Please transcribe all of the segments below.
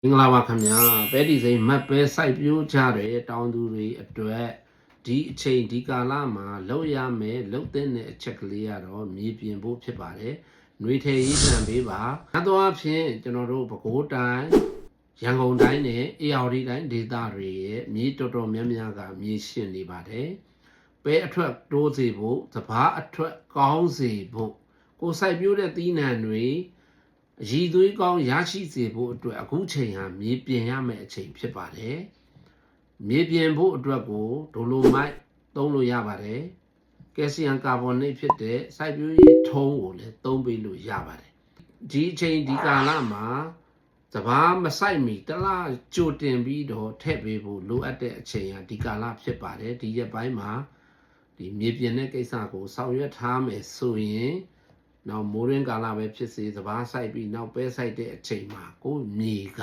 မင်္ဂလာပါခင်ဗျာပဲဒီစိမ်းမတ်ပဲစိုက်ပျိုးကြတဲ့တောင်သူတွေအတွက်ဒီအချိန်ဒီကာလမှာလောက်ရမယ်လောက်တဲ့အချက်ကလေးကတော့မြေပြင်ဖို့ဖြစ်ပါတယ်။နှွေထည်ရေးတံပေးပါ။နောက်တော့အဖြစ်ကျွန်တော်တို့ပဲခူးတိုင်းရန်ကုန်တိုင်းနဲ့အေရဝတီတိုင်းဒေသတွေရဲ့မြေတော်တော်များများကမြေရှင်နေပါတယ်။ပဲအထွက်တိုးစေဖို့စဘာအထွက်ကောင်းစေဖို့ကိုစိုက်ပျိုးတဲ့သီးနှံတွေအရည်သွေးကောင်းရရှိစေဖို့အတွက်အခုချိန်ဟာမြေပြင်ရမယ့်အချိန်ဖြစ်ပါတယ်။မြေပြင်ဖို့အတွက်ကိုဒိုလိုမိုက်သုံးလို့ရပါတယ်။ကယ်လ်ဆီယမ်ကာဗွန်နိတ်ဖြစ်တဲ့စိုက်ပျိုးရေးထုံးကိုလည်းသုံးပေးလို့ရပါတယ်။ဒီအချိန်ဒီကာလမှာစဘာမဆိုင်မီတလားကြိုတင်ပြီးတော့ထည့်ပေးဖို့လိုအပ်တဲ့အချိန်ဟာဒီကာလဖြစ်ပါတယ်။ဒီရက်ပိုင်းမှာဒီမြေပြင်တဲ့ကိစ္စကိုဆောင်ရွက်ထားမယ်ဆိုရင်နောက်မိုးရင်းကာလပဲဖြစ်စေစဘာဆိုင်ပြီးနောက်ပဲဆိုင်တဲ့အချိန်မှာကိုမြေက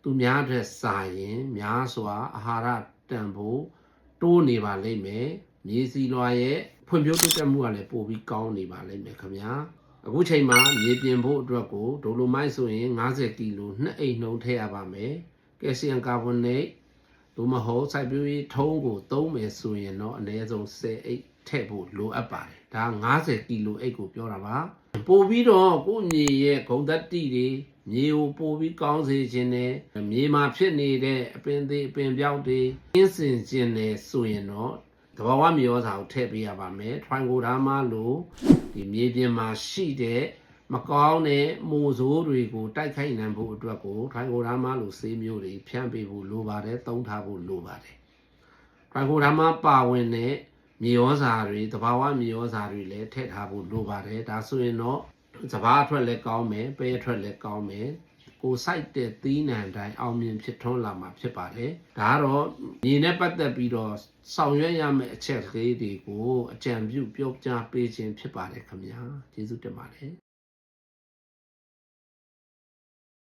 သူများတဲ့စာရင်များစွာအာဟာရတန်ဖိုးတိုးနေပါလိမ့်မယ်မြေစီလွာရဲ့ဖွံ့ဖြိုးတိုးတက်မှုကလည်းပိုပြီးကောင်းနေပါလိမ့်မယ်ခင်ဗျာအခုချိန်မှာမြေပြင်ဖို့အတွက်ကိုဒိုလိုမိုက်ဆိုရင်50ကီလို2အိတ်နှုံထည့်ရပါမယ်ကယ်လ်ဆီယမ်ကာဗွန်နိတ်သို့မဟုတ်စိုက်ပျိုးရေးထုံးကိုသုံးမယ်ဆိုရင်တော့အနည်းဆုံး10အိတ်ထည့်ဖို့လိုအပ်ပါတယ်ဒါ50ကီလိုအိတ်ကိုပြောတာပါပို့ပြီးတော့ကိုမြေရဲ့ဂုံသက်တိတွေမြေကိုပို့ပြီးကောင်းစေခြင်းနဲ့မြေမှာဖြစ်နေတဲ့အပင်သေးအပင်ပြောက်တွေကျင်းစင်ခြင်းနဲ့ဆိုရင်တော့သဘာဝမြေဩဇာကိုထည့်ပေးရပါမယ်ထွိုင်ကိုဓာမလို့ဒီမြေပြင်မှာရှိတဲ့မကောင်းတဲ့မိုးဆိုးတွေကိုတိုက်ခိုက်နိုင်ဖို့အတွက်ကိုထွိုင်ကိုဓာမလို့ဆေးမျိုးတွေဖြန့်ပေးဖို့လိုပါတယ်သုံးထားဖို့လိုပါတယ်ထွိုင်ကိုဓာမပါဝင်တဲ့မြေဩဇာတွေတဘာဝမြေဩဇာတွေလည်းထည့်ထားဖို့လိုပါတယ်ဒါဆိုရင်တော့စဘာအထွက်လည်းကောင်းမယ်ပဲအထွက်လည်းကောင်းမယ်ကိုစိုက်တဲ့သီးနှံတိုင်းအောင်မြင်ဖြစ်ထွန်းလာမှာဖြစ်ပါတယ်ဒါကတော့မြေနဲ့ပတ်သက်ပြီးတော့ဆောင်ရွက်ရမယ့်အချက်ကလေးတွေကိုအကြံပြုပြောကြားပေးခြင်းဖြစ်ပါတယ်ခင်ဗျာကျေးဇူးတင်ပါတယ်